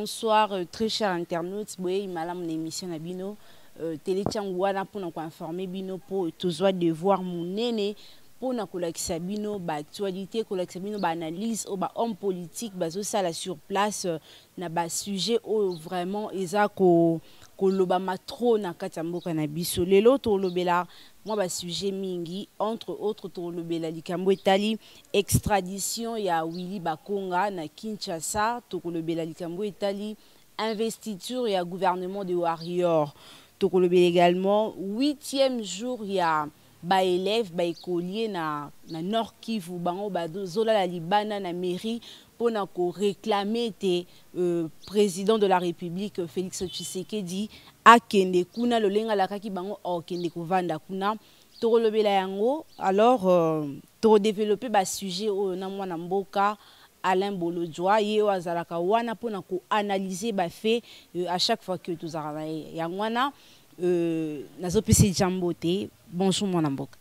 bonsoir, très chers internautes. Oui, madame, l'émission Nabino. Télé Tchangouana pour nous informer Bino pour tous de voir mon néné pour nous collecter Bino, actualité, collecter Bino, analyse, homme politique, ça là sur place, na sujet vraiment ezako kolobama trop na katamboka na biso lelo to lobela moi sujet mingi entre autres to lobela likambo etali extradition ya Willy Bakonga na Kinshasa to lobela likambo etali investiture ya gouvernement de Warrior to lobela également 8e jour ya ba élève ba écolier na Nord Kivu bango ba zola la libana na mairie pour réclamer le président de la République Félix Tshisekedi a kende kuna lolenga la kaki bango o kende kovanda kuna to lobela yango alors to développer ba sujet o na mwana mboka Alain Bolodjoa ye wazalaka wana pour analyser ba fait à chaque fois que tous arana yangwana nazo pesi jambote. Bonjour mon amboka.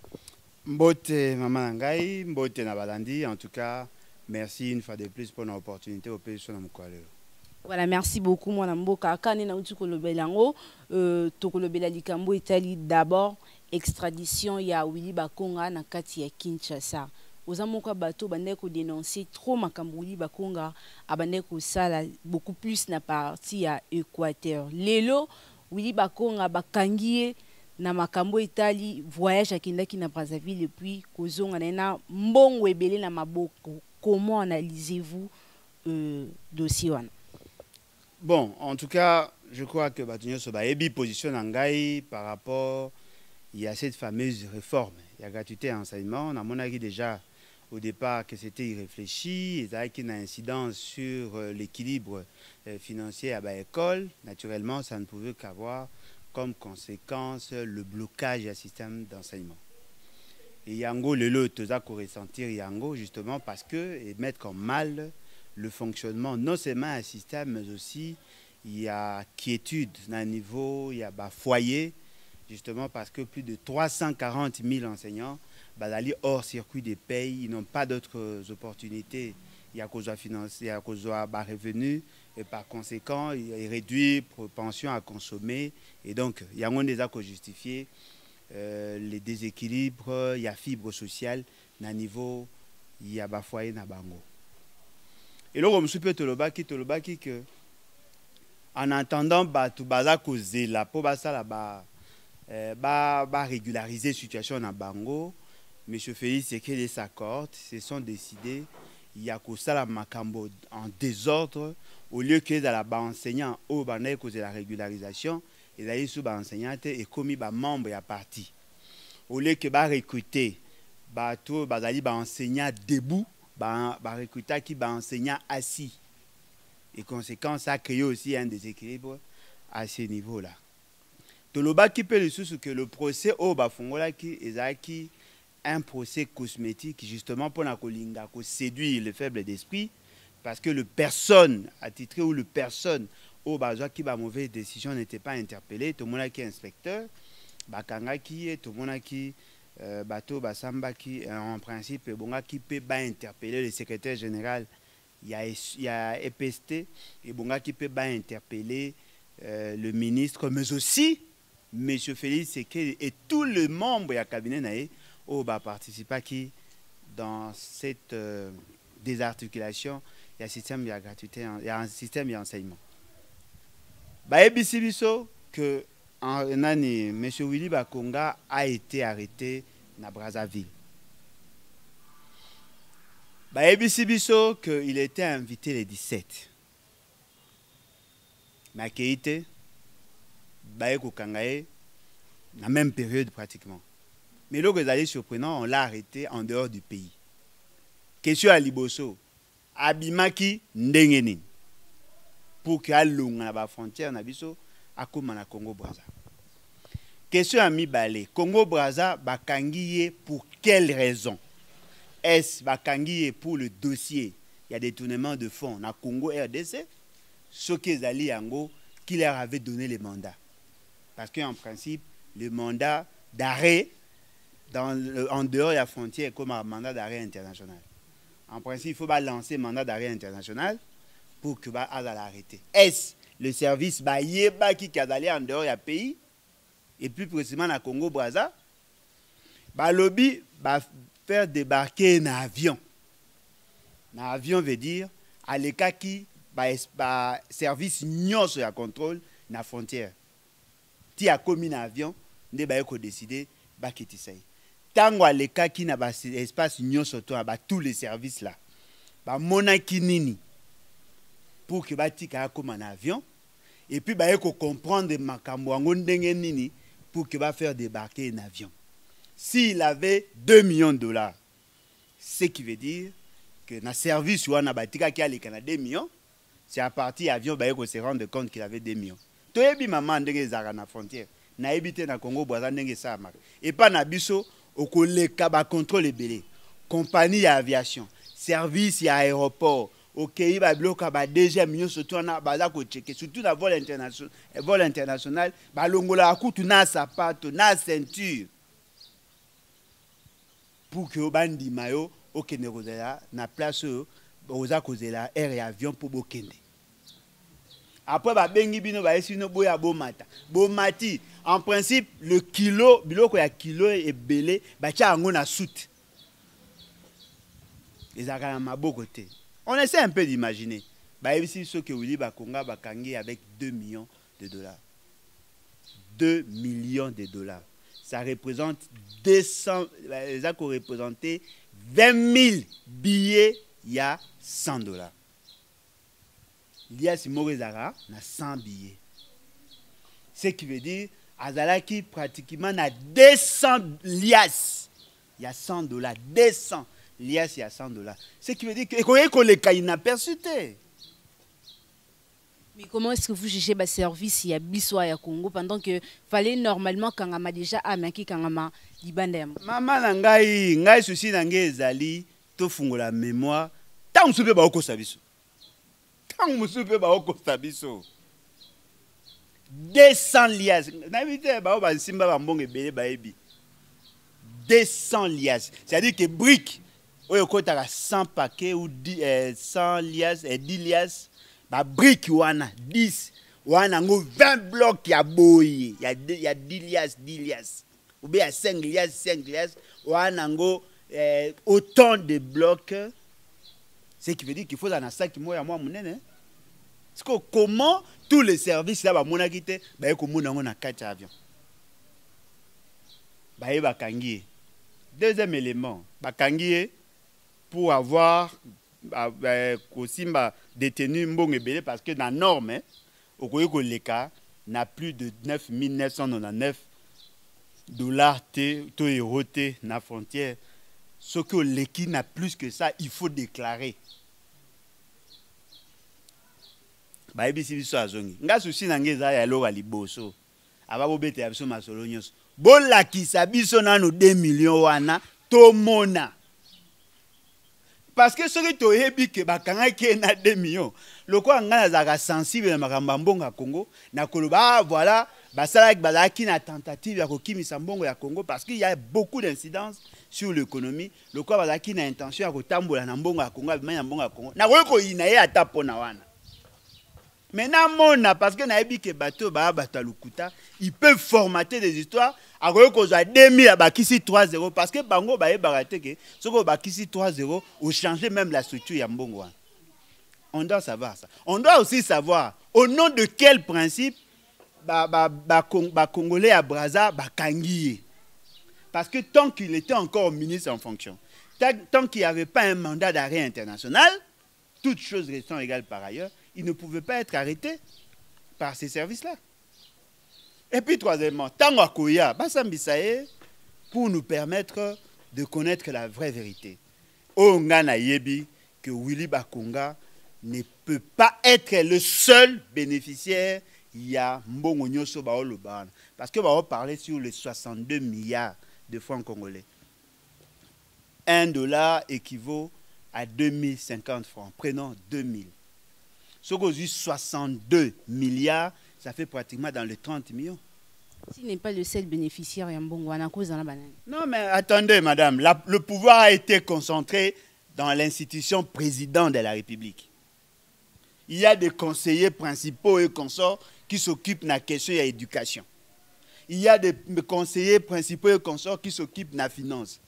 Mbote maman ngai, mbote na balandi. En tout cas, merci une fois de plus pour l'opportunité au pays sur Namkwalelo. Voilà, merci beaucoup mon amboka. Kane na utu kolobelango, to kolobela likambo Italie d'abord extradition ya Willy Bakonga na kati ya Kinshasa. Ozamoka bato bande ko dénoncer trop makambo Willy Bakonga abande ko sala beaucoup plus na partie ya Équateur. Lelo Willy Bakonga bakangie na makambo etali voyage akindaki na Brazzaville depuis kozonga na mbongo ebele na maboko. Comment analysez-vous dossier wana? Bon, en tout cas, je crois que Batunyo Soba Ebi positionne en Gaï par rapport à cette fameuse réforme. Il y a gratuité en enseignement. On a mon avis déjà au départ que c'était irréfléchi. Il y a une incidence sur l'équilibre financier à l'école. Naturellement, ça ne pouvait qu'avoir comme conséquence le blocage du système d'enseignement. Et Yango, le lot, tu as ressentir Yango justement parce que et mettre en mal le fonctionnement non seulement un système mais aussi il y a quiétude à un niveau, il y a foyer justement parce que plus de 340 000 enseignants d'aller hors circuit des pays, ils n'ont pas d'autres opportunités. Il y a cause financier, il y a cause revenus et par conséquent il réduit pension à consommer et donc il y a un des actes justifiés les déséquilibres, il y a fibre sociale à niveau il y a foyer na bango. Et là, on me soupe tolobaki que en entendant tout baza causer la pour ça là régulariser la situation na bango, M. Félix Tshisekedi s'accorde, se sont décidés il y a que ça la makambo en désordre au lieu que dans la bas enseignant au banaï causer la régularisation et d'aller sous bas enseignante et commis bas membre et à parti au lieu que bas recruter bas tout bas d'aller bas enseignant debout bah recruter qui bas enseignant assis et conséquent ça crée aussi un déséquilibre à ce niveau là. Toloba qui peut le sous que le procès au bas fongola qui est un procès cosmétique justement pour la colinga pour séduire le faible d'esprit parce que le personne attitré ou le personne au besoin qui va mauvaise décision n'était pas interpellé tout le monde qui est inspecteur bakanga qui est tout le monde qui bateau basamba qui en principe bonga qui peut pas interpeller le secrétaire général il y a EPST et bonga qui peut pas interpeller le ministre mais aussi monsieur Félix Tshisekedi et tous les membres du cabinet naé au ba participer qui dans cette désarticulation il y a un système de gratuité il y a un système d'enseignement ba ebisi biso que M. Willy Bakonga a été arrêté à Brazzaville. Baebisi biso qu'il était invité les 17. Mais qu'il était Baeko Kangae la même période pratiquement. Mais là, c'est surprenant, on l'a arrêté en dehors du pays. Question à Liboso, Abimaki Ndengeni. Pour qu'il y ait la frontière, Nabiso, à Congo Brazza. Question à Mibale, Congo Brazza, Bakangiye pour quelle raison? Est-ce Bakangiye pour le dossier? Il y a des détournements de fonds dans Congo RDC, ce qu'ils allaient Yango, qui leur avait donné les mandats. Parce qu'en principe, le mandat d'arrêt en dehors de la frontière est comme un mandat d'arrêt international. En principe, il faut lancer un mandat d'arrêt international pour que ba azala arrêté. Est-ce le service ba yeba qui a allé en dehors du pays et plus précisément na Congo Brazza ba lobby ba faire débarquer un avion. Un avion veut dire à l'état qui ba service nyonso ya contrôle na frontière. Ti a commis un avion ne ba ko décider ba kitisa. Tango à l'état qui na ba espace nyonso to ba tous les services là. Ba monaki nini pour que ba tika comme un avion et puis ba ko comprendre makambo ngo ndenge nini pour que va faire débarquer un avion. S'il avait 2 millions de dollars, ce qui veut dire que dans le service où on a bâti qui a les Canadiens 2 millions, c'est à partir de l'avion qu'on se rend compte qu'il avait 2 millions. Tout le monde a dans la frontière. Na habité dans le Congo, et pas na biso, au collègue contrôle les belés. Compagnie d'aviation, service à aéroport, ok, il va bloquer déjà millions surtout on a surtout dans vol international, ba longola akutu na sapato na ceinture pour que bandi mayo ok nekozela na place oza kozela air et avion pour bokende. Après ba bengi bino ba esino boya bomata bomati en principe le kilo biloko ya kilo et belé ba tia ngo na soute ezaka na maboko te. On essaie un peu d'imaginer. Bah, ici, ce que Willy Bakonga va gagner avec 2 millions de dollars. 2 millions de dollars. Ça représente 200, ça peut représenter 20 000 billets, il y a 100 dollars. Il y a si Morizara, il y a 100 billets. Ce qui veut dire, Azalaki pratiquement a 200 liasses. Il y a 100 dollars, 200. Lias, il y a 100 dollars. Ce qui veut dire que les cas inaperçus. Mais comment est-ce que vous jugez le service il y a Bisswa et Congo pendant que fallait normalement quand on a déjà amaki quand on a libandem. Maman ngai souci ngai zali to fungola mémoire tant musupe ba oko sabiso. Tant musupe ba oko sabiso. 200 lias. Na vite ba ba simba ba mbonge belé ba ebi. 200 lias. C'est-à-dire que brique oyo kotaka 100 paquets ou 100 lias et 10 lias ba brique wana 10 wana ngo 20 blocs ya boye ya 10 lias ou bien 5 lias wana ngo autant de blocs, ce qui veut dire qu'il faut un sac moya moi munene. Parce que comment tous les services là ba monakite ba ko mona ngo na 4 avions ba ba kangi. Deuxième élément ba kangi pour avoir détenu mbongo ebele parce que dans la norme okoyeko leka n'a plus de 9 999 dollars to euro te na frontière. Ce que leki n'a plus que ça, il faut déclarer. Ba ebisi biso azongi nga susi na ngeza ya loka liboso aba bobete ya biso masolo nyonso bolakisa biso nanu 2 millions wana tomona. Parce que ceux qui ont dit que bakanga qui na 2 millions, le quoi ngana zaka sensible na makamba mbongo ya Congo, na koloba voilà, basala bazaki na tentative ya kokimisa mbongo ya Congo parce qu'il y a beaucoup d'incidences sur l'économie, le quoi bazaki na intention ya kotambola na mbongo ya Congo, na mbongo ya Congo. Na ko ina ye ata pona wana. Maintenant mona parce que na ebi ke bato ba batalukuta, ils peuvent formater des histoires. A ko za 2000 à bakisi 3-0 parce que bango ba e baraté que ce ko bakisi 3-0 ou changer même la structure ya mbongo. On doit savoir ça. On doit aussi savoir au nom de quel principe Congolais à Brazza kangiye. Parce que tant qu'il était encore ministre en fonction, tant qu'il n'y avait pas un mandat d'arrêt international, toutes choses restant égales par ailleurs, il ne pouvait pas être arrêté par ces services-là. Et puis troisièmement, Tango Akoya, Basambisaye, pour nous permettre de connaître la vraie vérité. Ongana Yebi, que Willy Bakonga ne peut pas être le seul bénéficiaire. Il y a Mbongo Nyoso Baolo Ban. Parce que on va parler sur les 62 milliards de francs congolais. 1 dollar équivaut à 2050 francs. Prenons 2000. Ce qu'on dit 62 milliards, ça fait pratiquement dans les 30 millions. S'il n'est pas le seul bénéficiaire, non, mais attendez, madame. Le pouvoir a été concentré dans l'institution président de la République. il y a des conseillers principaux et consorts qui s'occupent de la question de l'éducation. Il y a des conseillers principaux et consorts qui s'occupent de la finance.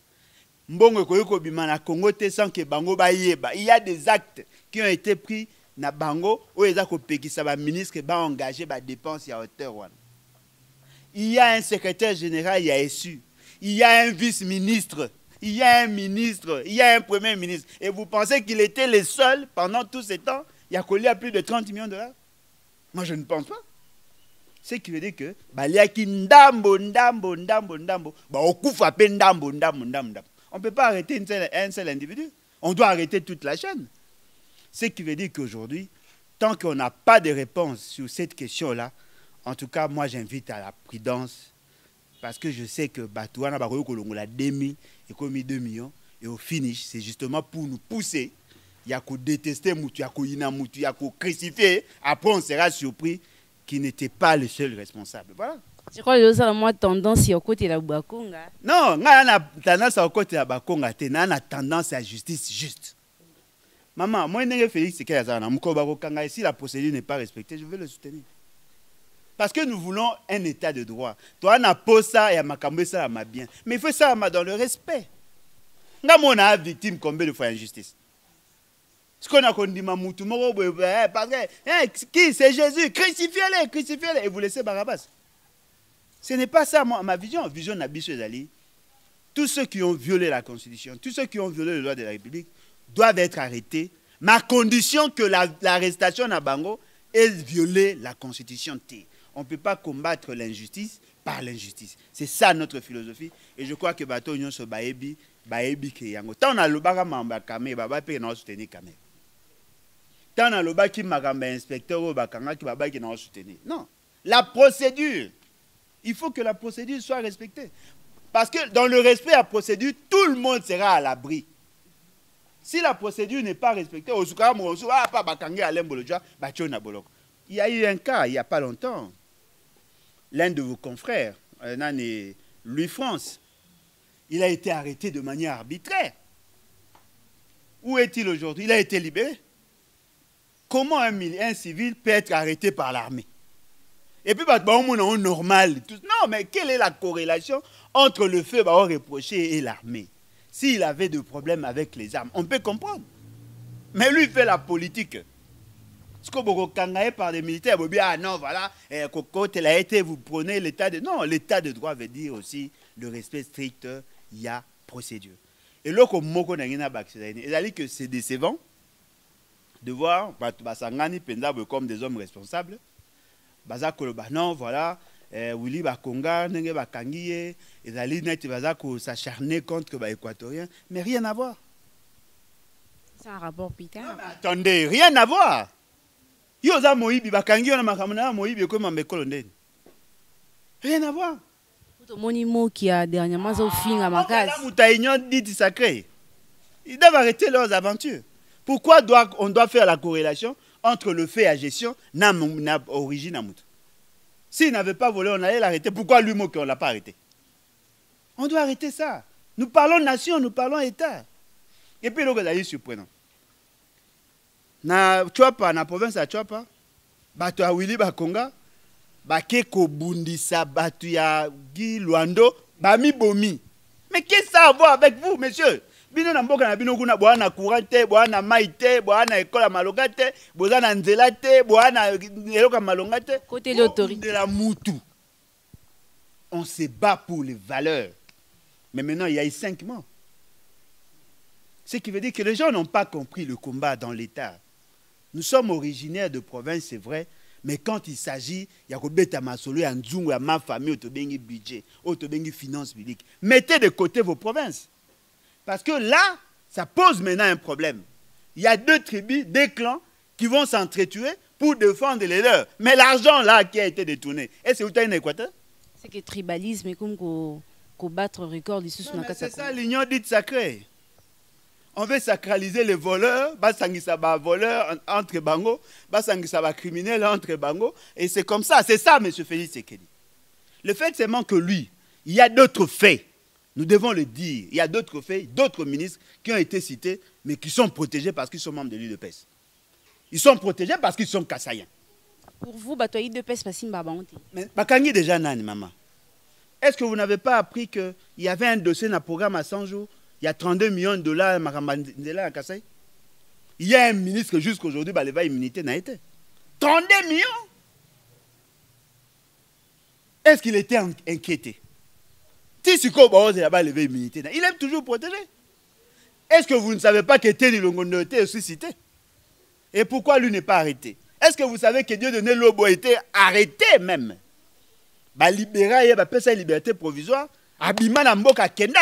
Mbongo koyoko bima na Congo te sans que bango ba yeba. Il y a des actes qui ont été pris na bango où ils ont pekisa ba ministre ba engagé ba dépenses à hauteur wana. Il y a un secrétaire général, il y a SU. Il y a un vice-ministre, il y a un ministre, il y a un premier ministre. Et vous pensez qu'il était le seul pendant tout ce temps? Il y a collé à plus de 30 millions de dollars? Moi, je ne pense pas. Ce qui veut dire que, on ne peut pas arrêter un seul individu. On doit arrêter toute la chaîne. Ce qui veut dire qu'aujourd'hui, tant qu'on n'a pas de réponse sur cette question-là, en tout cas, moi, j'invite à la prudence. Parce que je sais que Batouana a 2 millions et au finish, c'est justement pour nous pousser. Il y a qu'à détester Moutou, il y a qu'à crucifier. Après, on sera surpris qu'il n'était pas le seul responsable. Voilà. Je crois que ça a moi tendance à côté de la Bakonga. Non, on a tendance à côté de la Bakonga. On a tendance à la justice juste. Maman, moi, je Félix, c'est que si la procédure n'est pas respectée, je vais le soutenir. Parce que nous voulons un état de droit. Toi, on a posé ça et on ça bien. Mais il faut ça dans le respect. Nous avons victime combien de fois injustice. Ce qu'on a dit, parce que qui c'est Jésus? Crucifiez-le, crucifiez-le. Et vous laissez Barabbas. Ce n'est pas ça ma vision. Vision d'Abissou Zali. Tous ceux qui ont violé la Constitution, tous ceux qui ont violé le droit de la République doivent être arrêtés. Mais à condition que l'arrestation à Bango ait violé la Constitution. On ne peut pas combattre l'injustice par l'injustice. C'est ça notre philosophie. Et je crois que Bato Union se baebi ke yango. Tant on a le baga mamba kame, baba pe na soutenir kame. Tant on a le baga qui magamba inspecteur ou bakanga qui baba qui na soutenir. Non. La procédure. Il faut que la procédure soit respectée. Parce que dans le respect à la procédure, tout le monde sera à l'abri. Si la procédure n'est pas respectée, il y a eu un cas il n'y a pas longtemps. L'un de vos confrères, Louis France, il a été arrêté de manière arbitraire. Où est-il aujourd'hui? Il a été libéré. Comment un civil peut être arrêté par l'armée? Et puis, normal. Non, mais quelle est la corrélation entre le fait reproché et l'armée? S'il avait des problèmes avec les armes, on peut comprendre. Mais lui, il fait la politique. Ce que vous avez par des militaires, vous dites, ah non, voilà, quand elle a été, vous prenez l'état de... Non, l'état de droit veut dire aussi le respect strict, il y a procédure. Et là, c'est-à-dire que c'est décevant de voir comme des hommes responsables. Non, voilà, Willy Bakonga, Nenge Bakangiye, et net s'acharner contre les Équatoriens, mais rien à voir. C'est un rapport Peter. Attendez, rien à voir. Yoza Moïbi Bakangi, on a makamana Moïbi comme un colonel. Rien à voir. Tout le monde qui a dernièrement au fin à ma case. Dit sacré. Ils doivent arrêter leurs aventures. Pourquoi on doit faire la corrélation entre le fait et la gestion n'a origine à Moutou? S'il n'avait pas volé, on allait l'arrêter. Pourquoi lui, on ne l'a pas arrêté? On doit arrêter ça. Nous parlons nation, nous parlons État. Et puis, c'est surprenant. Na Chouapa, na province à Chouapa, Bato a Willy Bakonga, Bakeko Bundisa, Bato ya Guy Luando, Bami Bomi. Mais qu'est-ce que ça a à voir avec vous, monsieur? Bino na mboka na bino kuna boana courante, boana maite, boana école malongate, boana nzelate, boana eloka malongate. Côté l'autorité. De la Moutou. On se bat pour les valeurs. Mais maintenant, il y a eu 5 morts. Ce qui veut dire que les gens n'ont pas compris le combat dans l'État. Nous sommes originaires de province, c'est vrai, mais quand il s'agit, il y a Kobeta Masolo, il y a Nzungu, il y a ma famille, il y a budget, il y a finances publiques. Mettez de côté vos provinces. Parce que là, ça pose maintenant un problème. Il y a 2 tribus, 2 clans qui vont s'entretuer pour défendre les leurs. Mais l'argent là qui a été détourné, est-ce que vous avez un Équateur? C'est que le tribalisme est comme qu'on battre record ici sur c'est ça l'union dite sacrée. On veut sacraliser les voleurs, basangisa voleurs entre bango, basangisa criminels entre bango, et c'est comme ça, c'est ça, M. Félix Sekedi. Le fait seulement que lui, il y a d'autres faits, nous devons le dire, il y a d'autres faits, d'autres ministres qui ont été cités, mais qui sont protégés parce qu'ils sont membres de l'UDPS. Ils sont protégés parce qu'ils sont kassaïens. Pour vous, batoyi de pèse pas simba banté. Mais bakangi déjà nani maman. Est-ce que vous n'avez pas appris qu'il y avait un dossier dans le programme à 100 jours? Il y a 32 millions de dollars à Kassai. Il y a un ministre jusqu'à aujourd'hui, il va immunité n'a été. 32 millions. Est-ce qu'il était inquiété? Tissiko Baoz là-bas levé immunité. Il est toujours protégé. Est-ce que vous ne savez pas que Teddy Longondo était suscité? Et pourquoi lui n'est pas arrêté? Est-ce que vous savez que Dieu Dieudonné Lobo était arrêté même? Bah libéré, bah sa liberté provisoire. Abima Mboka Kenda.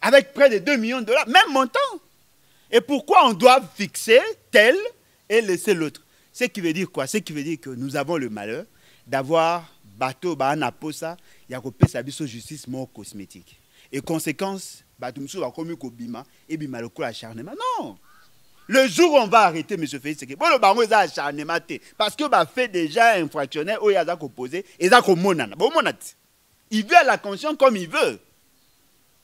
Avec près de 2 millions de dollars, même montant. Et pourquoi on doit fixer tel et laisser l'autre? Ce qui veut dire quoi? Ce qui veut dire que nous avons le malheur d'avoir bateau bana posa ya ko pesa biso justice mort cosmétique. Et conséquence, batumsu va komi ko bima et bima le coup acharnement. Non. Le jour où on va arrêter M. Félix, c'est que bon le bango est acharnement parce que bah fait déjà infractionnaire où il y a ko poser et ça ko monana. Bon monat. Il veut à la conscience comme il veut.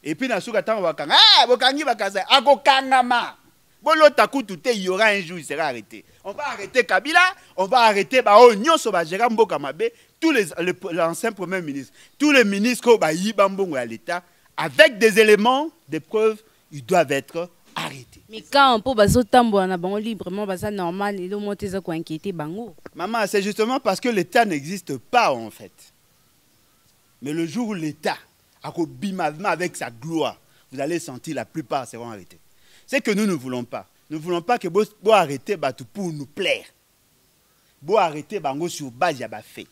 Et puis dans ce cas on va kanga bokangi bakaza akokangama. Bon l'autre coup tout il y aura un jour il sera arrêté. On va arrêter Kabila, on va arrêter Baonyo Sobajera Mboka Mabe, tous l'ancien premier ministre, tous les ministres qui ont yibambongo à l'État, avec des éléments, des preuves, ils doivent être arrêtés. Mais quand on peut bazo tambo na bango librement basa normal et le monter ça ko inquiéter bango. Maman, c'est justement parce que l'État n'existe pas en fait. Mais le jour où l'État a bimavement avec sa gloire, vous allez sentir la plupart seront arrêtés. C'est que nous ne voulons pas. Nous ne voulons pas que vous arrêtez pour nous plaire. Vous arrêtez bango sur base de fait.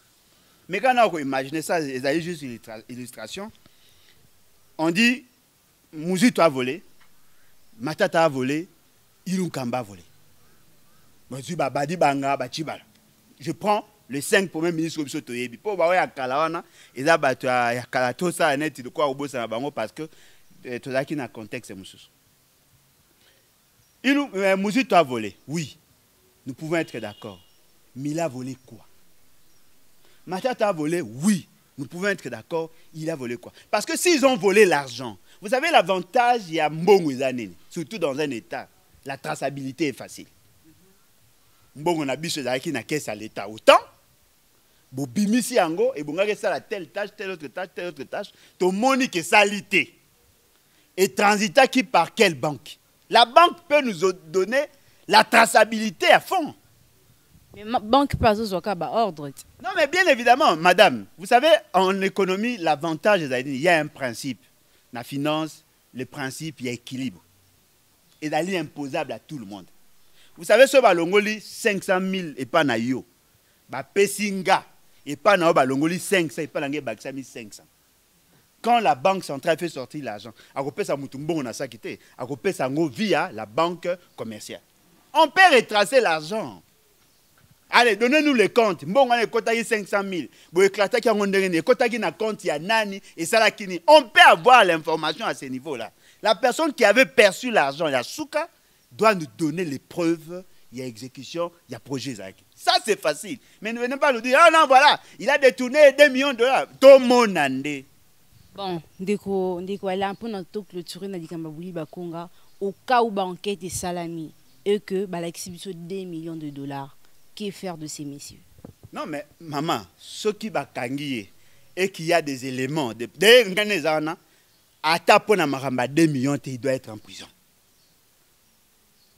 Mais quand on imagine ça, ils ont juste une illustration. On dit, Mouzi a volé, Matata a volé, Ilunkamba a volé. Je prends les 5 premiers ministres de Toyebi. Pour voir Kalawana, ils ont battu à Kalatosa net de quoi au bout de parce que tout ça qui est dans le contexte. Mouzito a volé, oui, nous pouvons être d'accord. Mais il a volé quoi? Matata a volé, oui, nous pouvons être d'accord. Il a volé quoi? Parce que s'ils ont volé l'argent, vous savez l'avantage, il y a Mbongo Zanene, surtout dans un État, la traçabilité est facile. Mbongo na biso qui na caisse à l'État autant, bo bimisi ango et bonga ça la telle tâche, telle autre tâche, ton monique salité. Et transita qui par quelle banque? La banque peut nous donner la traçabilité à fond. Mais la banque pas ordre. Non, mais bien évidemment, madame, vous savez, en économie, l'avantage, il y a un principe. La finance, le principe, il y a équilibre. Et d'aller imposable à tout le monde. Vous savez, ce balongoli, 500 000 et pas na yo. Ba pesinga et pas na balongoli 500 et pas na 500. Quand la banque centrale fait sortir l'argent, à côté ça mutumbo on a ça quitté, à côté ça via la banque commerciale. On peut retracer l'argent. Allez, donnez-nous les comptes. Bon, on a 500 000. Bon, éclater qui a un compte, il y a nani et ça là qui. On peut avoir l'information à ce niveau-là. La personne qui avait perçu l'argent, il y a Souka, doit nous donner les preuves. Il y a exécution, il y a projet. Ça, c'est facile. Mais ne venez pas nous dire, ah non, voilà, il a détourné 2 millions de dollars. Tout le monde a. Bon, ndeko là pour notre clôturer na dikambabuli bakonga au cas où ba enquête est salami et que ba l'exhibition 2 millions de dollars. Que faire de ces messieurs? Non mais maman, ceux qui ba kangié et qu'il y a des éléments de ngane ata pona maramba 2 millions il doit être en prison.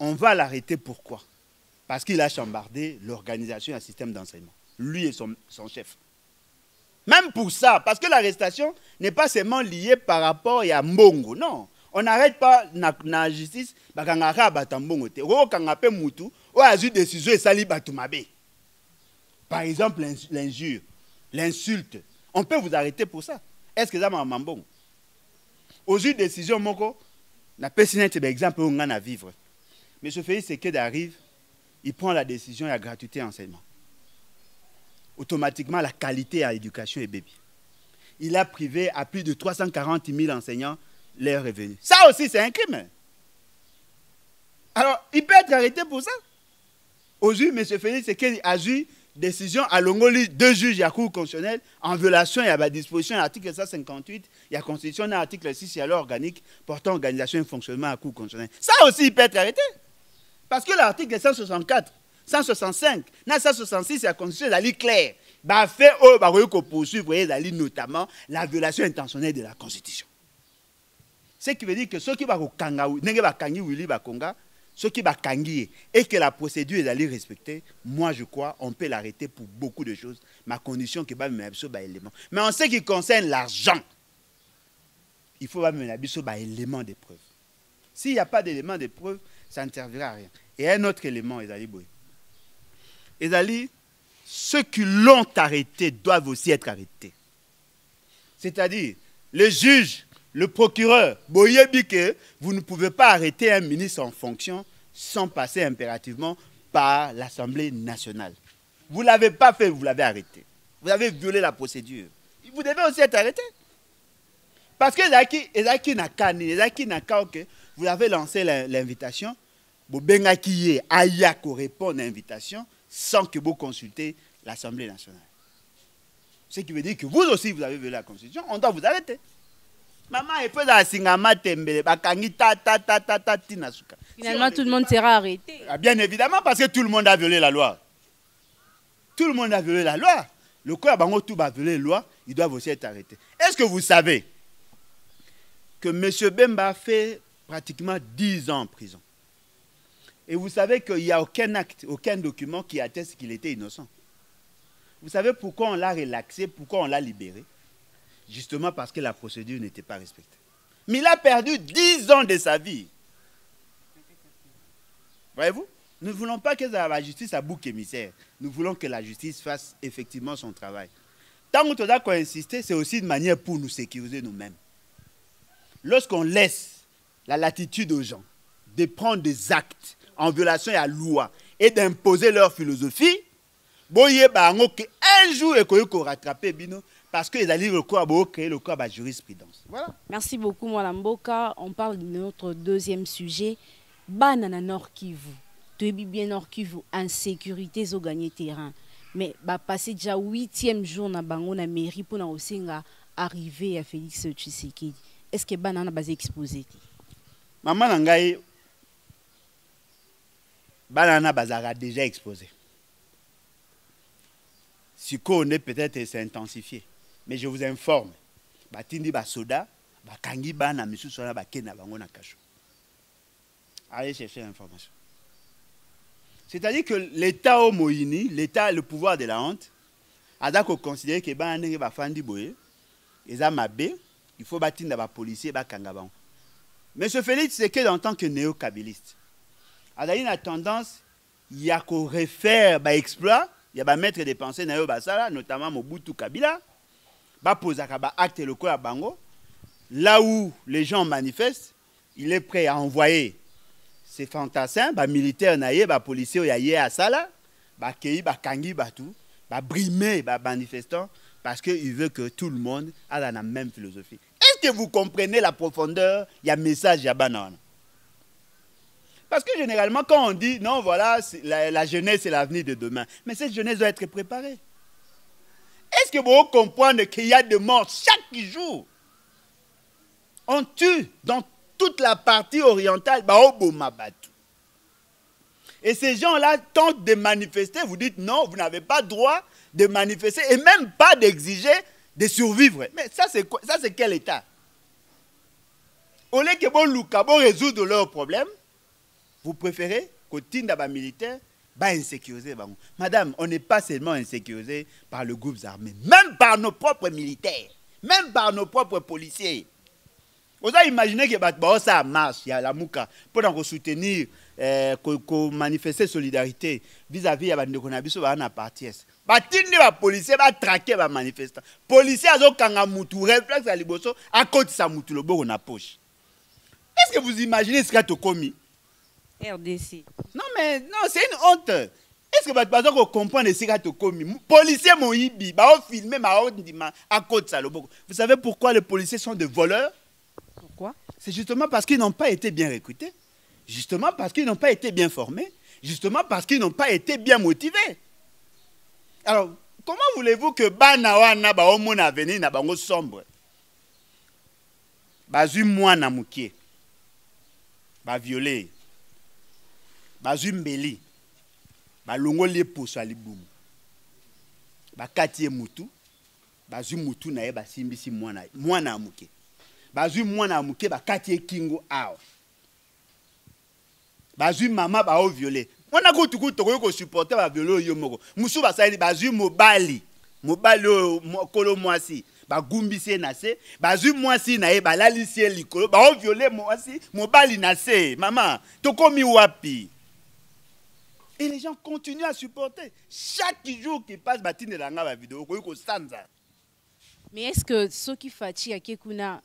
On va l'arrêter pourquoi? Parce qu'il a chambardé l'organisation et un système d'enseignement. Lui et son chef. Même pour ça, parce que l'arrestation n'est pas seulement liée par rapport à Mbongo. Non, on n'arrête pas la justice. Par exemple, l'injure, l'insulte. On peut vous arrêter pour ça. Est-ce que ça m'a Mbongo? Aux yeux de décision, Moko, n'a pas signé un exemple où on a à vivre. Mais ce fait, c'est qu'il arrive, il prend la décision et la gratuité enseignement. Automatiquement, la qualité à l'éducation est bébé. Il a privé à plus de 340 000 enseignants leurs revenus. Ça aussi, c'est un crime. Alors, il peut être arrêté pour ça. Aujourd'hui, M. Félix, c'est qu'il a eu décision à Longoli, 2 juges à la Cour constitutionnelle en violation, il y a la disposition de l'article 158, il y a la Constitution de l'article 6, il y a la loi organique portant organisation et fonctionnement à la Cour constitutionnelle. Ça aussi, il peut être arrêté. Parce que l'article 164, 165, 166 de la Constitution est clair. Bah fait poursuivre notamment la violation intentionnelle de la Constitution. Ce qui veut dire que ceux qui vont et que la procédure est d'aller respecter, moi je crois on peut l'arrêter pour beaucoup de choses. Ma condition que élément. Mais en ce qui concerne l'argent, il faut un élément de preuve. S'il n'y a pas d'élément de preuve, ça ne servira à rien. Et un autre élément, ceux qui l'ont arrêté doivent aussi être arrêtés. C'est-à-dire, le juge, le procureur, vous ne pouvez pas arrêter un ministre en fonction sans passer impérativement par l'Assemblée nationale. Vous ne l'avez pas fait, vous l'avez arrêté. Vous avez violé la procédure. Vous devez aussi être arrêté. Parce que vous avez lancé l'invitation, vous répond à l'invitation sans que vous consultez l'Assemblée nationale. Ce qui veut dire que vous aussi, vous avez violé la Constitution, on doit vous arrêter. Maman, finalement, tout le monde sera arrêté. Bien évidemment, parce que tout le monde a violé la loi. Tout le monde a violé la loi. Le corps Bango tout va violer la loi, ils doivent aussi être arrêtés. Est-ce que vous savez que M. Bemba a fait pratiquement 10 ans en prison? Et vous savez qu'il n'y a aucun acte, aucun document qui atteste qu'il était innocent. Vous savez pourquoi on l'a relaxé, pourquoi on l'a libéré? Justement parce que la procédure n'était pas respectée. Mais il a perdu 10 ans de sa vie. Voyez-vous? Nous ne voulons pas que la justice a bouc émissaire. Nous voulons que la justice fasse effectivement son travail. Tant que nous avons insisté, c'est aussi une manière pour nous sécuriser nous-mêmes. Lorsqu'on laisse la latitude aux gens de prendre des actes en violation de la loi et d'imposer leur philosophie, un jour, il faut rattraper parce qu'ils allaient créer le corps de la jurisprudence. Voilà. Merci beaucoup, Mwalamboka. On parle de notre deuxième sujet. Banana Nord Kivu. Tu bien Nord Kivu, insécurité, ils ont gagné terrain. Mais passer déjà 8e jour dans la mairie pour arriver à Félix Tshisekedi. Est-ce que Banana va exposé? Maman Nangaï, Banana Bazara déjà exposé. Si on est peut-être c'est intensifié. Mais je vous informe, Batindi Basoda, Bakangi Bana, M. Sola Bakena Bangona Kacho. Allez chercher l'information. C'est-à-dire que l'État au Moïni, l'État, le pouvoir de la honte, a d'accord considéré que Banana Bafandi Boye, il faut bâtir des policiers, Bakangabang. Mais ce Félix, c'est que en tant que néo-kabiliste, il y a une tendance, il y a qu'on refaire des exploits, il y a des maîtres de pensée, notamment Mobutu Kabila, poser un acte le à Bango. Là où les gens manifestent, il est prêt à envoyer ses fantassins, militaires, policiers, à Sala, Kangi, brimer les manifestants, parce qu'il veut que tout le monde ait la même philosophie. Est-ce que vous comprenez la profondeur? Il y a un message à Banane. Parce que généralement, quand on dit, non, voilà, la jeunesse c'est l'avenir de demain, mais cette jeunesse doit être préparée. Est-ce que vous comprenez qu'il y a des morts chaque jour? On tue dans toute la partie orientale, et ces gens-là tentent de manifester, vous dites non, vous n'avez pas droit de manifester et même pas d'exiger de survivre. Mais ça c'est quoi? Ça c'est quel état? Au lieu que vous résoudre leurs problèmes, vous préférez que les militaires insécurisés. Madame, on n'est pas seulement insécurisé par le groupe armé, même par nos propres militaires, même par nos propres policiers. Vous avez imaginé que ça marche, il y a la mouka, pour soutenir, pour manifester solidarité vis-à-vis de la partie est. Les policiers vont traquer les manifestants. Les policiers ont moutou, réflexe à liboso, à côté de sa moutou, le bon na poche. Est-ce que vous imaginez ce qu'a commis? RDC. Non, mais non, c'est une honte. Est-ce que vous comprenez ce qu'a commis? Les policiers m'ont filmé, à côté de ça. Vous savez pourquoi les policiers sont des voleurs? Pourquoi? C'est justement parce qu'ils n'ont pas été bien recrutés, justement parce qu'ils n'ont pas été bien formés, justement parce qu'ils n'ont pas été bien motivés. Alors, comment voulez-vous que Banawana ba omona avenir na bango sombre? Bazui mwana mukie. Ba violer. bazwi mbeli balongoli poso ya libumu bakati ye mutu bazwi mutu na ye basimbisi mwana ya muke bazwi mwana ya muke bakati ye kingo awa bazwi mama bao violé mwana kutu tokoki kosupporte baviole oyo moko musu basali bazwi mobali oyo kolo mwasi bagumbisi ye na se bazwi mwasi na ye balalisi ye likolo bao viole mwasi mobali na se mama tokomi wapi. Et les gens continuent à supporter. Chaque jour qui passe, batine dans la vidéo, mais est-ce que ceux qui fatiguent à Kekuna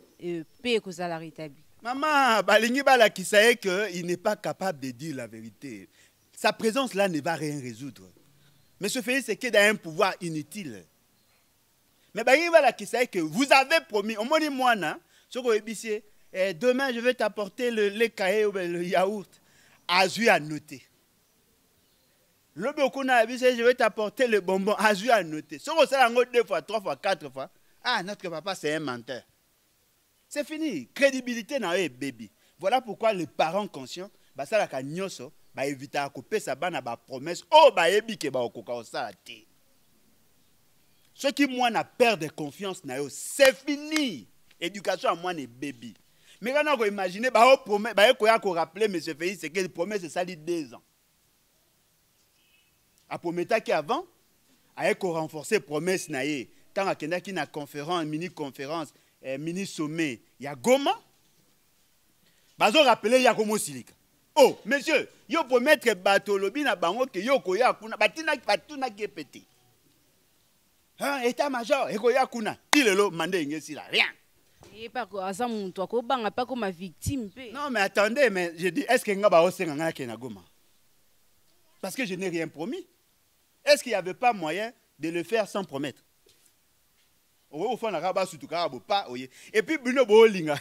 paient cause à la rétabli? Maman, balingi bala qui sait qu'il n'est pas capable de dire la vérité. Sa présence là ne va rien résoudre. Mais ce fait, c'est qu'il a un pouvoir inutile. Mais balingi bala qui sait que vous avez promis, au moins moi, demain je vais t'apporter le cahier ou le yaourt. Azui à noter. Le je vais t'apporter le bonbon. Azui à noter. Si on s'est 2 fois, 3 fois, 4 fois, ah, notre papa, c'est un menteur. C'est fini. Crédibilité dans les bébés. Voilà pourquoi les parents conscients, bah ça la kanyoso, bah éviter à couper sa banne à ba promesse. Oh, bah ébi que bah au coca ça té. Ceux qui moi n'a peur de confiance na yo, c'est fini. Éducation à moi les bébés. Mais quand on imagine, bah on promet, bah qu'on rappeler, mais ce pays, c'est que les promesses c'est ça 2 ans. A prometa qui avant a renforcer promesse na ye tant a kenda ki na conférence mini conférence mini sommet ya Goma bazo rappeler ya komo silika oh monsieur yo promettre bato lobi na bango ke yo koya kuna batina patuna ki pété hein état major e koya kuna tilelo mande ngesi la rien et pas ko asa muntu akobanga pas comme victime pe. Non mais attendez, mais je dis est-ce que nga ba osenga nga ke na Goma parce que je n'ai rien promis. Est-ce qu'il n'y avait pas moyen de le faire sans promettre? Et puis, Bruno Bolinga,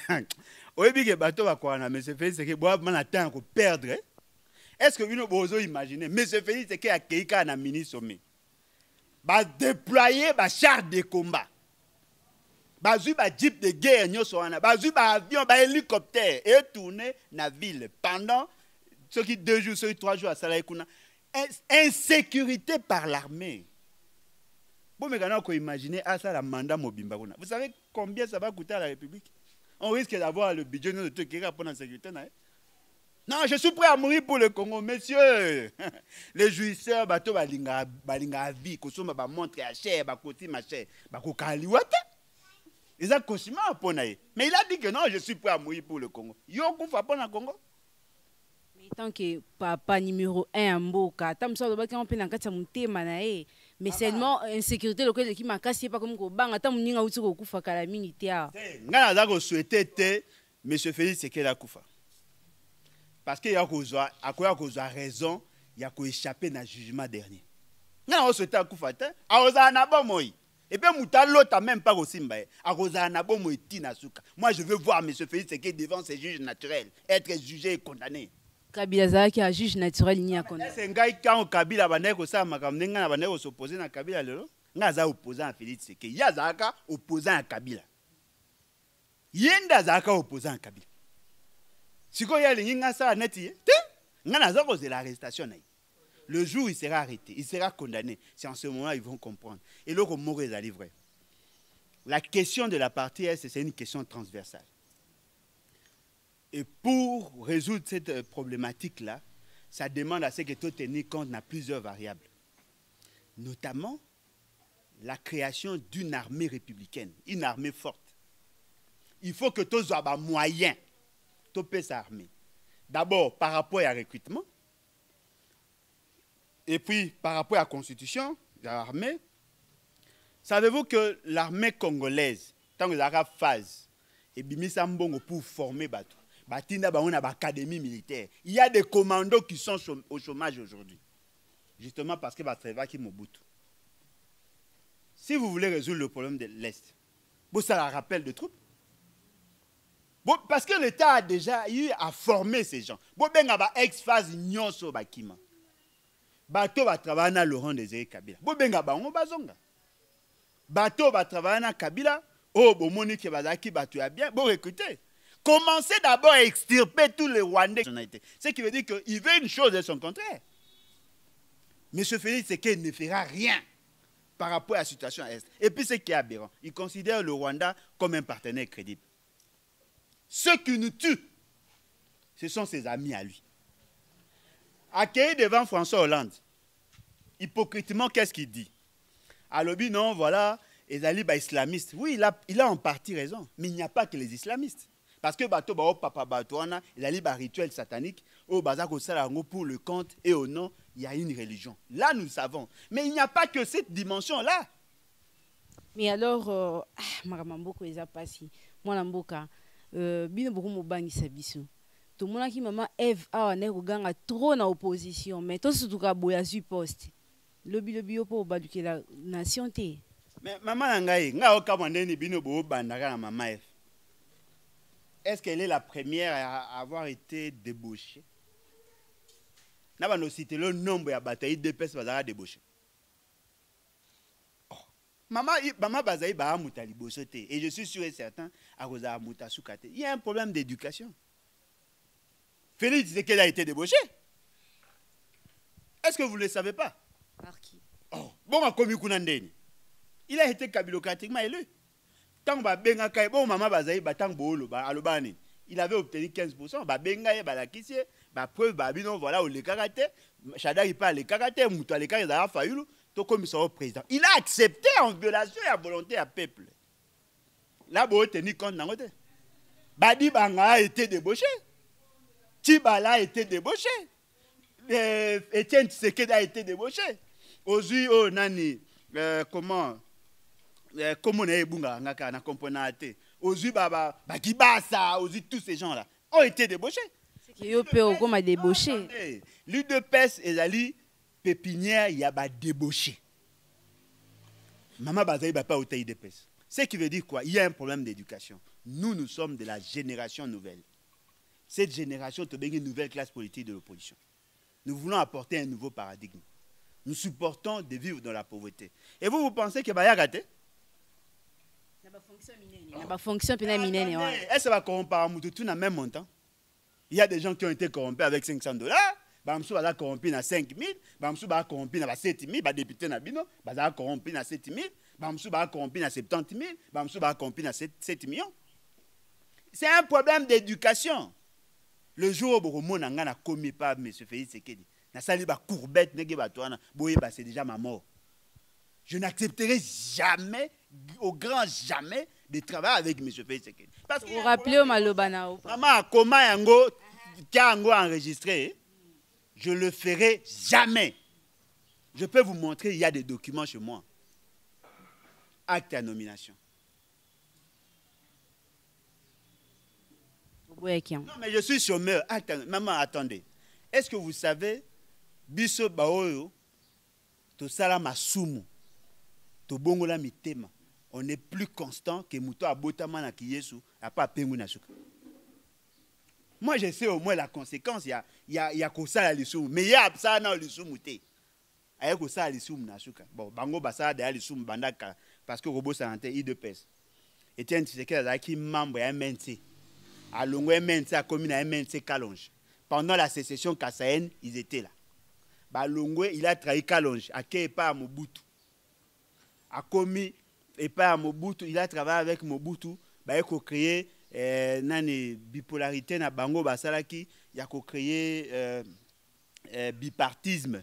mais c'est fait, c'est que Boab attend qu'on perdre. Est-ce que Bruno Bozo imagine? Mais c'est fait, c'est qu'il y a quelqu'un à mini sommet. Va déployer un char de combat. Va jouer un jeep de guerre, va jouer un avion, un hélicoptère et tourner dans la ville pendant ceux qui 2 jours, ceux qui 3 jours à Salaïkouna. Insécurité par l'armée. Vous imaginez ça la mandat Mobimba. Vous savez combien ça va coûter à la République? On risque d'avoir le budget de tout qui pour la sécurité. Non, je suis prêt à mourir pour le Congo, messieurs. Les jouisseurs, bateau balinga vie, kosoma ba montre à cher, ba koti ma cher, ba kokaliwata. Ils ont cauchemar pour naï. Mais il a dit que non, je suis prêt à mourir pour le Congo. Yo kufa pour le Congo. Tant que papa numéro 1 en Mboka, tant que on peut n'enquêter mon thème nae, mais seulement insécurité locale qui m'a cassé pas comme ko banga tant mninga uti ko kufa kala militaire. Ngana za ko souhaiter monsieur Félix Sekela kufa. Parce que ya ko zo raison, ya ko échapper na jugement dernier. Ngana souhaiter kufa te, aoza na bomoy. Et puis Moutalo t'as même pas aussi mbaye. Aoza na bomoy tina suka. Moi je veux voir monsieur Félix Sekela devant ses juges naturels, être jugé et condamné. Kabila zaki a juge naturel ni akona. C'est ngai quand Kabila baneko sa makamnenga na baneko s'opposer na Kabila lelo. Ngaza opposant à Félix Sekela. Yazaka opposant à Kabila. Yenda zaka opposant à Kabila. Siko ya linga sa neti. Ngana zako c'est l'arrestation na. Le jour où il sera arrêté, il sera condamné. C'est en ce moment ils vont comprendre. Et là comme Maurice a livré. La question de la partie est c'est une question transversale. Et pour résoudre cette problématique-là, ça demande à ce que tout tenir compte de plusieurs variables. Notamment, la création d'une armée républicaine, une armée forte. Il faut que tous soient moyens de payer sa armée. D'abord, par rapport à recrutement, et puis par rapport à la constitution de l'armée. Savez-vous que l'armée congolaise, tant que la phase, et bimisa mbongo pour former bateau. Batinda ba on a l'académie militaire. Il y a des commandos qui sont au chômage aujourd'hui. Justement parce que Batreva qui Mobutu. Si vous voulez résoudre le problème de l'Est, vous ça la rappel de troupes. Bon, parce que l'État a déjà eu à former ces gens. Bon, ben ba ex-phase nyonso bakima. Bateau va travailler dans Laurent Désiré Kabila. Bon, ben ba on bazonga. Bateau va travailler dans Kabila. Oh, bon moni ke bazaki bateau a bien. Bon, écoutez. commencez d'abord à extirper tous les Rwandais. Ce qui veut dire qu'il veut une chose et son contraire. M. Félix Tshisekedi ne fera rien par rapport à la situation à l'Est. Et puis ce qui est aberrant, il considère le Rwanda comme un partenaire crédible. Ceux qui nous tuent, ce sont ses amis à lui. Accueilli devant François Hollande, hypocritement, qu'est-ce qu'il dit? Alors, non, voilà, les alliés islamistes. Oui, il a en partie raison, mais il n'y a pas que les islamistes. Parce que bateau papa batouana, il a un rituel satanique au bazako salango pour le compte et au nom, il y a une religion. Là nous savons, mais il n'y a pas que cette dimension là. Mais alors maramamboko eza pasi. Moi namboka bino beaucoup mobangisa biso. Tout le monde qui maman Eve a ne koganga trop na opposition, mais tout surtout ka boya su poste. Lobi po baduke la nation té. Mais maman ngai nga okamande ni bino bo bandaka na maman Eve. Est-ce qu'elle est la première à avoir été débauchée? Nous avons cité le nombre de batailles de personnes qui ont été débauchées. Oh. Maman Bazaï ba amuta libosote. Et je suis sûr et certain à cause amuta soukate. Il y a un problème d'éducation. Félix Tshisekedi a été débauché. Est-ce que vous ne le savez pas? Par qui? Oh. Bon, il a été kabilocratiquement élu. Tant ba benga kay bon maman Bazaï ba tang bolo ba alobani. Il avait obtenu 15%, ba benga ye ba la kisie, ba preuve ba bino voilà au le karaté, Chada il parle le karaté, muto le karaté da fayulu, to comme son président. Il a accepté en violation de la volonté du peuple. Là bo tenu compte nangote. Badi Banga a été débauché. Tibala a été débauché. Etienne Tshisekedi a été débauché. Ozui o nani comment on est bunga ngaka na componente Ozu baba bakibasa Ozu tous ces gens là ont été débauchés. C'est que yo pe o comme débauché. L'UDPS ezali pépinière il y a ba débauché. Maman Bazaï ba pas au UDPS. Ce qui veut dire quoi? Il y a un problème d'éducation. Nous sommes de la génération nouvelle. Cette génération te une nouvelle classe politique de l'opposition. Nous voulons apporter un nouveau paradigme. Nous supportons de vivre dans la pauvreté. Et vous pensez que ba ya raté? Fonction minene. Est-ce que ça va corrompre tout dans même montant? Il y a des gens qui ont été corrompus avec $500. Bamsou va corrompu à 5 000. Bamsou va corrompu à 7 000. Député Nabino va corrompu à 7 000. Bamsou va corrompu à 70 000. Bamsou va corrompu à 7 millions. C'est un problème d'éducation. Le jour où on a commis par M. Félix Tshisekedi, c'est déjà ma mort. Je n'accepterai jamais, au grand jamais, de travailler avec M. Félix Tshisekedi. Parce que vous rappelez au Malobana. Maman, comment yango enregistré, je le ferai jamais. Je peux vous montrer, il y a des documents chez moi. Acte à nomination. Non, mais je suis chômeur. Maman, attendez. Est-ce que vous savez, biso baoyo, to salama sumu, to bongola mitema, on est plus constant que muto abotama na kiyesu, a pas pengu na suka. Moi, je sais au moins la conséquence. Il y a que ça à l'issou. Mais il y a ça dans l'issou mouté. Il y a que ça à l'issou na suka. Bon, bango basa de l'issou bandaka parce que robot santé I2PS. Et tiens, tu sais que là qui membre ya MNC. À Longo MNC a commis na MNC Kalonge. Pendant la sécession kassaïenne, ils étaient là. Bah Longo, il a trahi Kalonge. A qui pas à Mobutu. A commis et pas à Mobutu, il a travaillé avec Mobutu. Bah il a créé nani bipolarité na bango basalaki, il a créé bipartisme.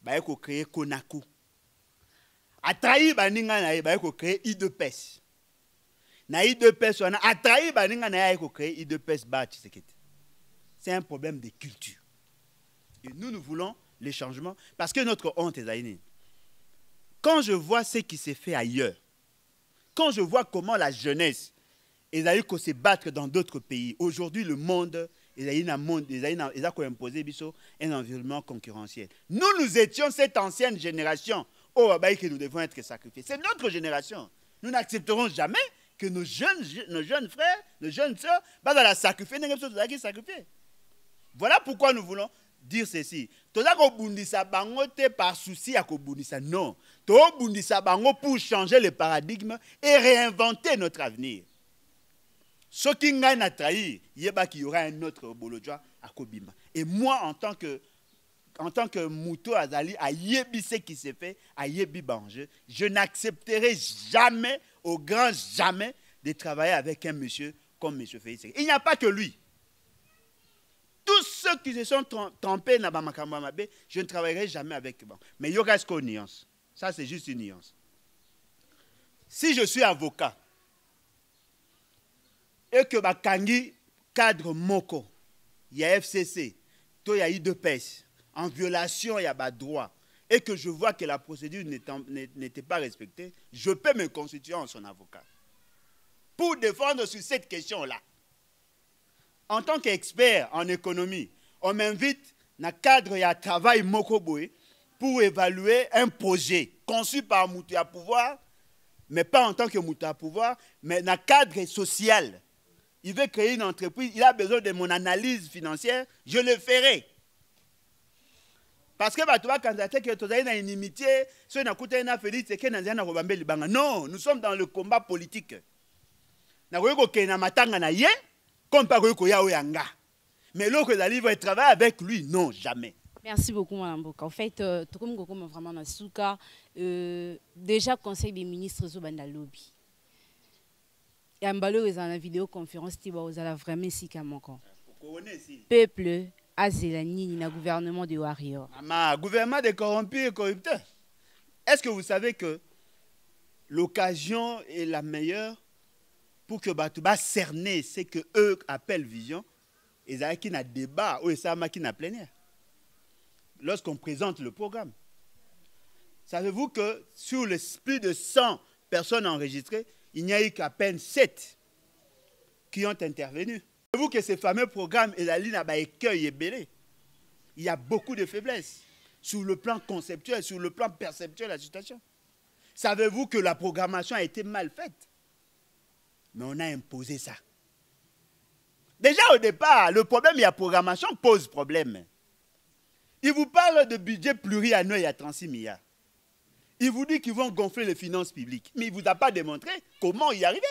Bah il a créé Konaku. A trahi baninga na bah il a créé I2PS. Na I2PS on a trahi baninga na il a créé I2PS ba Tshisekedi. C'est un problème de culture. Et nous voulons les changements parce que notre honte est aïnée. Quand je vois ce qui s'est fait ailleurs, quand je vois comment la jeunesse ils ont eu qu'à se battre dans d'autres pays. Aujourd'hui, le monde, ils ont imposé un environnement concurrentiel. Nous étions cette ancienne génération. Oh, que nous devons être sacrifiés. C'est notre génération. Nous n'accepterons jamais que nos jeunes frères, nos jeunes sœurs, dans la sacrifier. Voilà pourquoi nous voulons dire ceci. Par souci à kobundisa. Non. Pour changer le paradigme et réinventer notre avenir. Ce qui n'a trahi, il y aura un autre Bolodjoa à Kobima. Et moi, en tant que Mouto Azali, à Yebi ce qui s'est fait, à Yebi Bange, je n'accepterai jamais, au grand jamais, de travailler avec un monsieur comme M. Félix. Il n'y a pas que lui. Tous ceux qui se sont trompés dans Bamakamamabe, je ne travaillerai jamais avec eux. Mais il y aura une nuance. Ça, c'est juste une nuance. Si je suis avocat et que Bakangi cadre Moko, il y a FCC, il y a IDPS, en violation, il y a droit, et que je vois que la procédure n'était pas respectée, je peux me constituer en son avocat. Pour défendre sur cette question-là. En tant qu'expert en économie, on m'invite dans le cadre de travail Mokoboe pour évaluer un projet conçu par Moutou à pouvoir, mais pas en tant que Moutou à pouvoir, mais dans le cadre social. Il veut créer une entreprise, il a besoin de mon analyse financière, je le ferai. Parce que tu vas candidater que tu as une inimitié, ceux qui ont fait c'est que non, nous sommes dans le combat politique. Comme par mais l'autre va travailler avec lui, non, jamais. Merci beaucoup, Mme Boka. En fait, tout comme vraiment dans Souka, déjà, Conseil des ministres Zobanda Lobby. Et en balo, dans la vidéoconférence, tu vas vraiment si peuple, Azelani, le gouvernement de Warrior. Maman, gouvernement de corrompus et corrupteurs. Est-ce que vous savez que l'occasion est la meilleure pour que Batouba cerner ce que eux appellent vision, et ça qui n'a débat ou ça qui n'a plénière. Lorsqu'on présente le programme, savez-vous que sur les plus de 100 personnes enregistrées, il n'y a eu qu'à peine 7 qui ont intervenu. Savez-vous que ces fameux programmes, et la ligne à écueil et belé, il y a beaucoup de faiblesses sur le plan conceptuel, sur le plan perceptuel de la situation. Savez-vous que la programmation a été mal faite? Mais on a imposé ça. Déjà au départ, le problème de la programmation pose problème. Il vous parle de budget pluriannuel à 36 milliards. Il vous dit qu'ils vont gonfler les finances publiques. Mais il ne vous a pas démontré comment y arriver.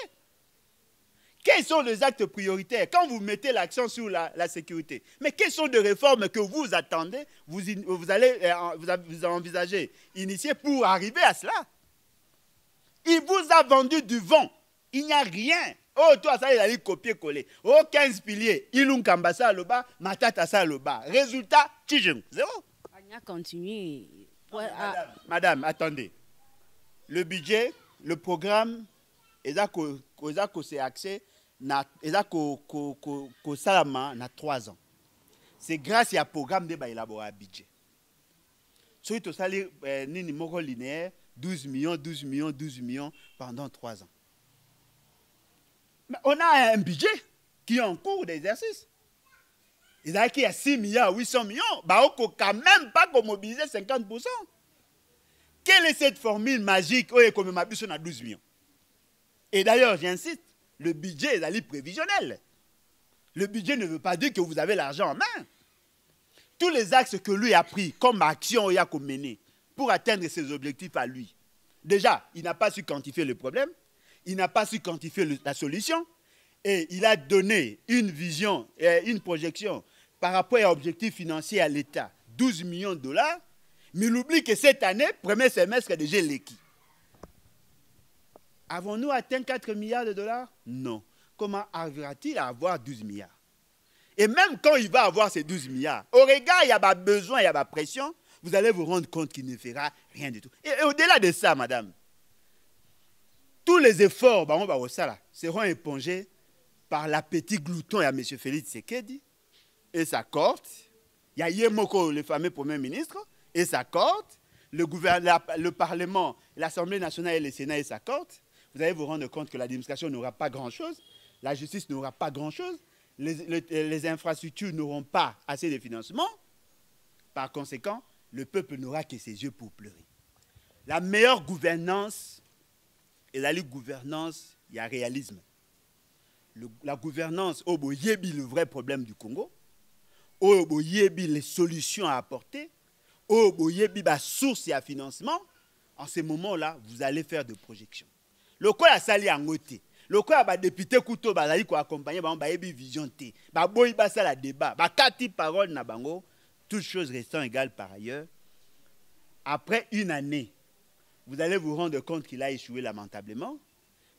Quels sont les actes prioritaires quand vous mettez l'accent sur la sécurité? Mais quelles sont les réformes que vous attendez, vous allez envisager, initier pour arriver à cela? Il vous a vendu du vent. Il n'y a rien. Oh, toi, ça, il a dit copier-coller. Oh, 15 piliers. Ilung Kambasa le bas, Matata ça le bas. Résultat, Tijung. Zéro. On a continué. Madame, attendez. Le budget, le programme, c'est axé, salama na 3 ans. C'est grâce à un programme de élaborer un budget. Si tu as nini moko linéaire, 12 millions, 12 millions, 12 millions pendant 3 ans. Mais on a un budget qui est en cours d'exercice. Il y a 6 milliards, 800 millions. Bah, on ne peut quand même pas mobiliser 50%. Quelle est cette formule magique où on a 12 millions? Et d'ailleurs, j'insiste, le budget est prévisionnel. Le budget ne veut pas dire que vous avez l'argent en main. Tous les axes que lui a pris comme action il a mené pour atteindre ses objectifs à lui. Déjà, il n'a pas su quantifier le problème. Il n'a pas su quantifier la solution et il a donné une vision et une projection par rapport à l'objectif financier à l'État, 12 millions de dollars, mais il oublie que cette année, premier semestre, déjà l'équipe. Avons-nous atteint 4 milliards de dollars? Non. Comment arrivera-t-il à avoir 12 milliards? Et même quand il va avoir ces 12 milliards, au regard, il y a besoin, il y a pression, vous allez vous rendre compte qu'il ne fera rien du tout. Et au-delà de ça, madame, tous les efforts seront épongés par l'appétit glouton à M. Félix Tshisekedi et sa cohorte. Il y a Yemoko, le fameux Premier ministre, et sa cohorte, le Parlement, l'Assemblée nationale et le Sénat et sa cohorte. Vous allez vous rendre compte que l'administration n'aura pas grand-chose, la justice n'aura pas grand-chose, les infrastructures n'auront pas assez de financement. Par conséquent, le peuple n'aura que ses yeux pour pleurer. La meilleure gouvernance, et la gouvernance, il y a réalisme. La gouvernance, le vrai problème du Congo, les solutions à apporter, la source et à financement, en ce moment-là, vous allez faire des projections. Le quoi a sali en côté. Le quoi ba député Kuto bazali ko accompagner ba yebi vision té. Ba boyi ba ça la débat. Ba kati parole na bango, toutes choses restant égales par ailleurs. Après une année, vous allez vous rendre compte qu'il a échoué lamentablement.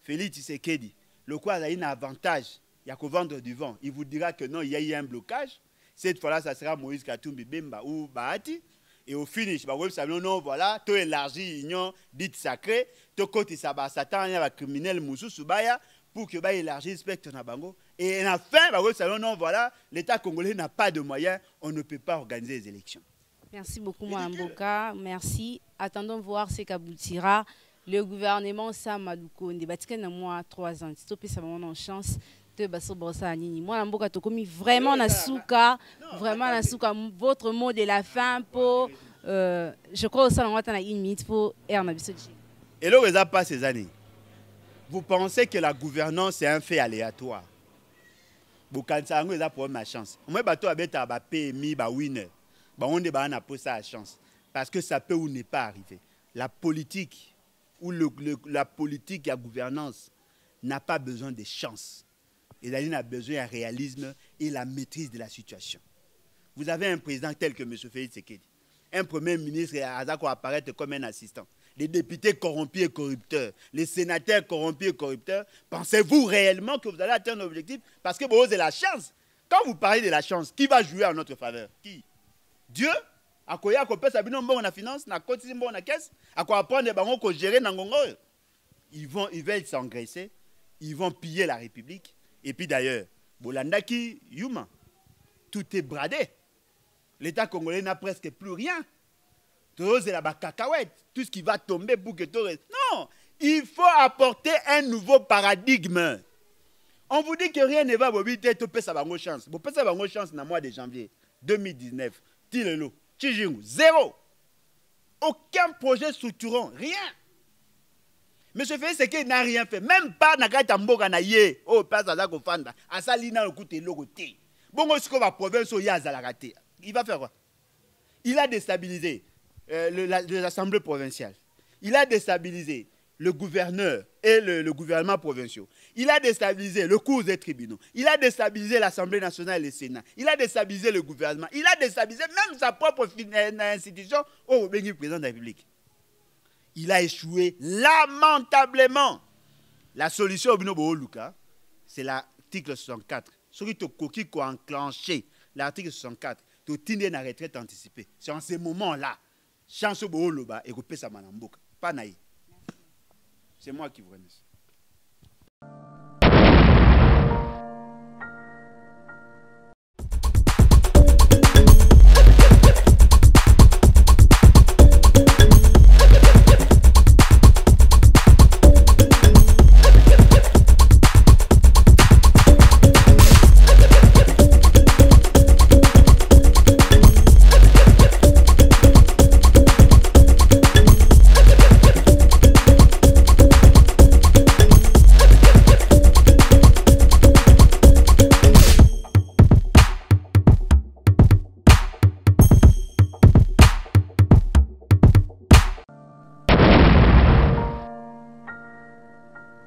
Félix Tshisekedi, le quoi a un avantage, il y a qu'au vendre du vent. Il vous dira que non, il y a eu un blocage. Cette fois-là, ça sera Moïse Katumbi Bemba ou Bahati. Et au finish, bah, oui, non, voilà, tu élargis l'union dite sacrée, tu côté ça, bah, Satan, il y a un criminel Moussou Soubaya, pour que bah, élargisse le spectre na bango. Et enfin, bah, oui, non, voilà, l'État congolais n'a pas de moyens, on ne peut pas organiser les élections. Merci beaucoup, Mboka. Merci. Attendons voir ce qu'aboutira le gouvernement Samadouko. On débattit dans moi 3 ans. Stopper ça vraiment en chance. Moi, Mboka, tu commis vraiment na souka, vraiment na souka. Votre mot de la fin pour, je crois que ça on va 1 minute pour Erna Bissodji. Et là, ça passe ces années. Vous pensez que la gouvernance est un fait aléatoire? Vous pensez que ça pour ma chance. Moi, bateau avec un PMI, winner. On a posé ça à chance. Parce que ça peut ou n'est pas arrivé. La politique ou la politique et la gouvernance n'a pas besoin de chance. Il a besoin de réalisme et la maîtrise de la situation. Vous avez un président tel que M. Félix Tshisekedi, un premier ministre qui apparaît comme un assistant, les députés corrompus et corrupteurs, les sénateurs corrompus et corrupteurs. Pensez-vous réellement que vous allez atteindre l'objectif? Parce que vous avez la chance. Quand vous parlez de la chance, qui va jouer en notre faveur? Qui? Dieu? À quoi la finance, na caisse, à quoi apprendre à gérer ils veulent s'engraisser, ils vont piller la République. Et puis d'ailleurs, Bolandaki, Yuma, tout est bradé. L'État congolais n'a presque plus rien. Tout ce qui va tomber pour que tout reste. Non, il faut apporter un nouveau paradigme. On vous dit que rien ne va, vous avez une chance. Vous avez une chance dans le mois de janvier 2019. Tilelo, Tchijingu, zéro. Aucun projet structurant, rien. Monsieur Félix Tshisekedi n'a rien fait. Même pas Nakata Mboka na ye. Oh, pas ça ko fanda. Asali na okuté logoté. Bongo siko va province ya zalakate. Il va faire quoi? Il a déstabilisé l'Assemblée provinciale. Il a déstabilisé le gouverneur et le gouvernement provincial. Il a déstabilisé le cours des tribunaux. Il a déstabilisé l'Assemblée nationale et le Sénat. Il a déstabilisé le gouvernement. Il a déstabilisé même sa propre institution au président de la République. Il a échoué lamentablement. La solution au Luka, c'est l'article 64. Ce qui te enclenché l'article 64, tu as une retraite anticipée. C'est en ce moment-là, chance au Luba et repère sa manamboka. Pas naïf. C'est moi qui vous remercie.